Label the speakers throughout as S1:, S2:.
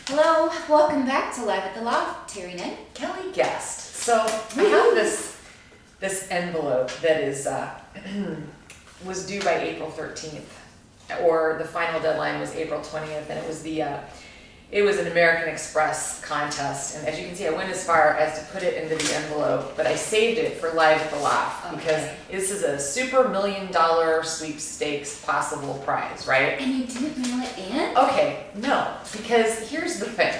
S1: Hello, welcome back to Live at the Loft, Terry Ned.
S2: Kelly Guest. So I have this envelope that is was due by April 13th, or the final deadline was April 20th, and it was an American Express contest. And as you can see, I went as far as to put it into the envelope, but I saved it for Live at the Loft because this is a super $1 million sweepstakes possible prize, right?
S1: And you didn't mail it in?
S2: Okay, no, because here's the thing.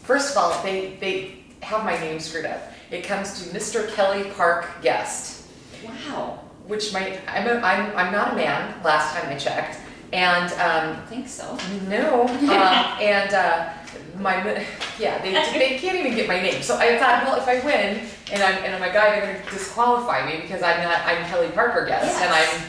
S2: First of all, they have my name screwed up. It comes to Mr. Kelly Park Guest.
S1: Wow.
S2: Which I'm not a man, last time I checked. And
S1: I don't think so.
S2: no, they can't even get my name. So I thought, well, if I win and I'm a guy, they're gonna disqualify me because I'm Kelly Parker Guest,
S1: Yes.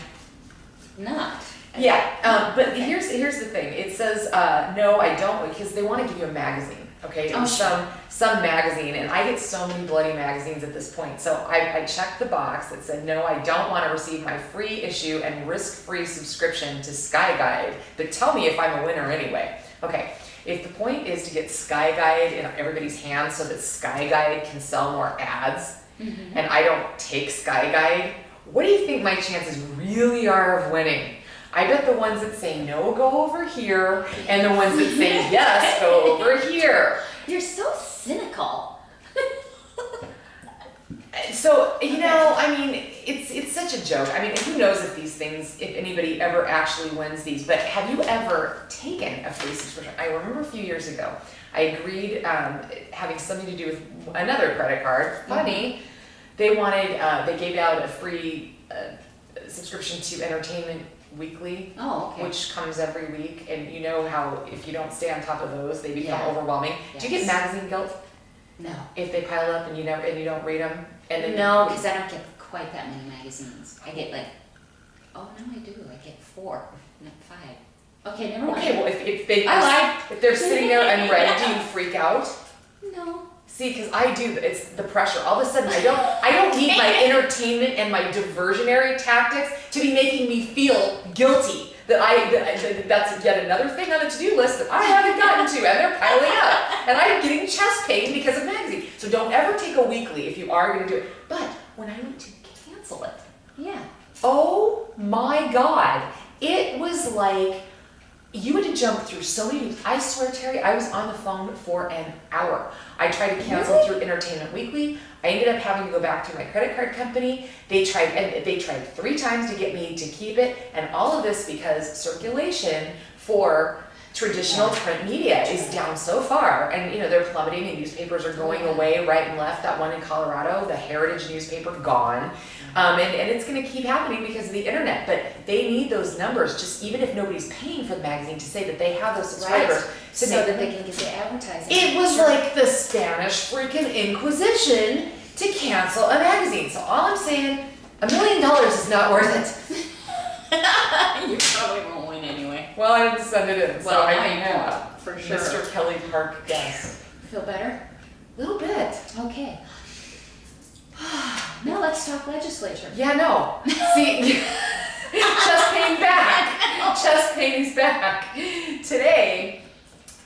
S2: and I'm
S1: Not.
S2: yeah. But here's the thing. It says no, I don't, because they want to give you a magazine. Okay,
S1: Oh, sure.
S2: some magazine, and I get so many bloody magazines at this point. So I checked the box that said, no, I don't want to receive my free issue and risk-free subscription to Sky Guide, but tell me if I'm a winner anyway. Okay, if the point is to get Sky Guide in everybody's hands so that Sky Guide can sell more ads, and I don't take Sky Guide, what do you think my chances really are of winning? I bet the ones that say no go over here, and the ones that say yes go over here.
S1: You're so cynical.
S2: So, I mean, it's such a joke. I mean, who knows if anybody ever actually wins these, but have you ever taken a free subscription? I remember a few years ago, I agreed, having something to do with another credit card. Funny, they gave out a free subscription to Entertainment Weekly, which comes every week, and you know how if you don't stay on top of those, they become overwhelming.
S1: Yes.
S2: Do you get magazine guilt
S1: No.
S2: if they pile up and you don't read them? And then
S1: No, because I don't get quite that many magazines. I get I do. I get 4, not 5. Okay, never mind.
S2: Okay, well
S1: I lied.
S2: if they're sitting there unread, do you freak out?
S1: No.
S2: See, because I do. It's the pressure. All of a sudden, I don't need my entertainment and my diversionary tactics to be making me feel guilty that that's yet another thing on the to-do list that I haven't gotten to, and they're piling up, and I'm getting chest pain because of magazine. So don't ever take a weekly if you are going to do it. But when I went to cancel it,
S1: Yeah.
S2: oh my God, it was like you had to jump through so many hoops. I swear, Terry, I was on the phone for an hour. I tried to cancel through Entertainment Weekly. I ended up having to go back to my credit card company. They tried 3 times to get me to keep it, and all of this because circulation for traditional print media is down so far, and they're plummeting, and newspapers are going away right and left. That one in Colorado, the Heritage newspaper, gone. And it's going to keep happening because of the internet, but they need those numbers, just even if nobody's paying for the magazine, to say that they have those subscribers.
S1: So that they can get the advertising.
S2: It was like the Spanish freaking Inquisition to cancel a magazine. So all I'm saying, $1 million is not worth it.
S1: You probably won't win anyway.
S2: Well, I didn't send it in, so
S1: Well,
S2: I
S1: I
S2: think
S1: know, for sure.
S2: Mr. Kelly Park Guest.
S1: Feel better?
S2: A little bit.
S1: Okay. Now let's talk legislature.
S2: Yeah, no. See, chest pain back. Chest pain is back. Today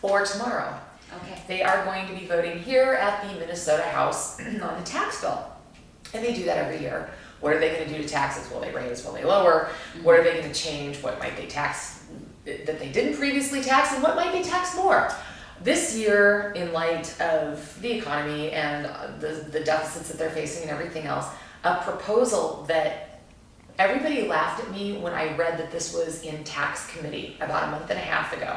S2: or tomorrow,
S1: Okay.
S2: they are going to be voting here at the Minnesota House on the tax bill. And they do that every year. What are they going to do to taxes? Will they raise? Will they lower? What are they going to change? What might they tax that they didn't previously tax? And what might they tax more? This year, in light of the economy and the deficits that they're facing and everything else, a proposal that everybody laughed at me when I read that this was in tax committee about a month and a half ago.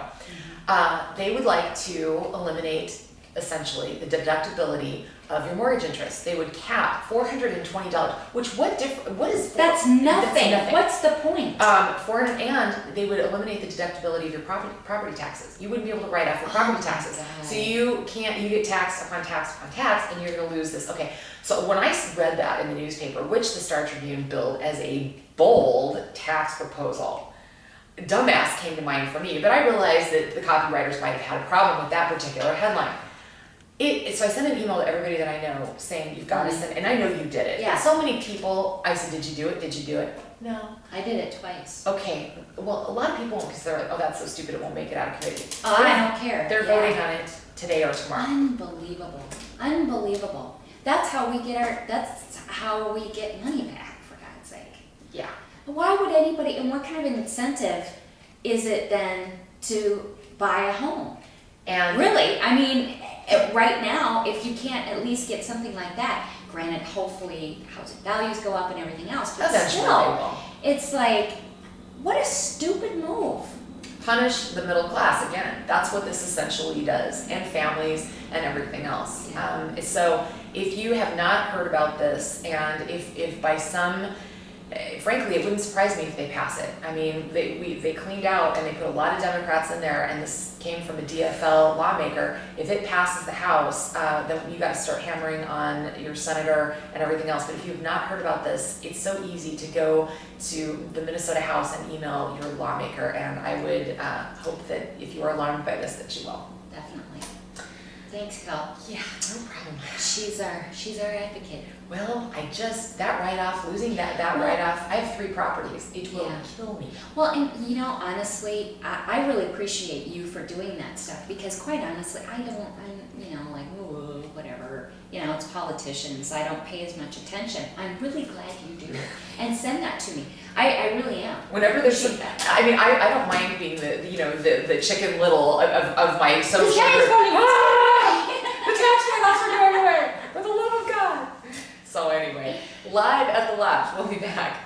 S2: They would like to eliminate, essentially, the deductibility of your mortgage interest. They would cap $420, which what is
S1: That's nothing.
S2: That's nothing.
S1: What's the point?
S2: And they would eliminate the deductibility of your property taxes. You wouldn't be able to write off your property taxes.
S1: God.
S2: So you get tax upon tax upon tax, and you're going to lose this. Okay, so when I read that in the newspaper, which the Star Tribune billed as a bold tax proposal, dumbass came to mind for me, but I realized that the copywriters might have had a problem with that particular headline. So I sent an email to everybody that I know saying, you've got to send, and I know you did it.
S1: Yeah.
S2: But so many people, I said, did you do it? Did you do it? No.
S1: I did it twice.
S2: Okay, well, a lot of people won't, because they're like, oh, that's so stupid, it won't make it out of committee.
S1: Oh, I don't care.
S2: They're
S1: Yeah.
S2: voting on it today or tomorrow.
S1: Unbelievable. Unbelievable. That's how we get money back, for God's sake.
S2: Yeah.
S1: Why would anybody, and what kind of incentive is it then to buy a home?
S2: And
S1: Really, I mean, right now, if you can't at least get something like that, granted, hopefully housing values go up and everything else, but
S2: eventually they
S1: still,
S2: will.
S1: it's like, what a stupid move.
S2: Punish the middle class again. That's what this essentially does, and families and everything else.
S1: Yeah.
S2: So if you have not heard about this, and if by some, frankly, it wouldn't surprise me if they pass it. I mean, they cleaned out and they put a lot of Democrats in there, and this came from a DFL lawmaker. If it passes the House, then you got to start hammering on your senator and everything else. But if you've not heard about this, it's so easy to go to the Minnesota House and email your lawmaker, and I would hope that if you are alarmed by this, that you will.
S1: Definitely. Thanks, Cal.
S2: Yeah, no problem.
S1: She's our advocate.
S2: Well, that write-off, losing that write-off, I have 3 properties. It will kill me.
S1: Well, and honestly, I really appreciate you for doing that stuff, because quite honestly, I'm like, ooh, whatever, it's politicians, I don't pay as much attention. I'm really glad you do it, and send that to me. I really am.
S2: Whenever there's some, I mean, I don't mind being the Chicken Little of my social group. The tax write-offs are going away, for the love of God. So anyway, live at the left, we'll be back.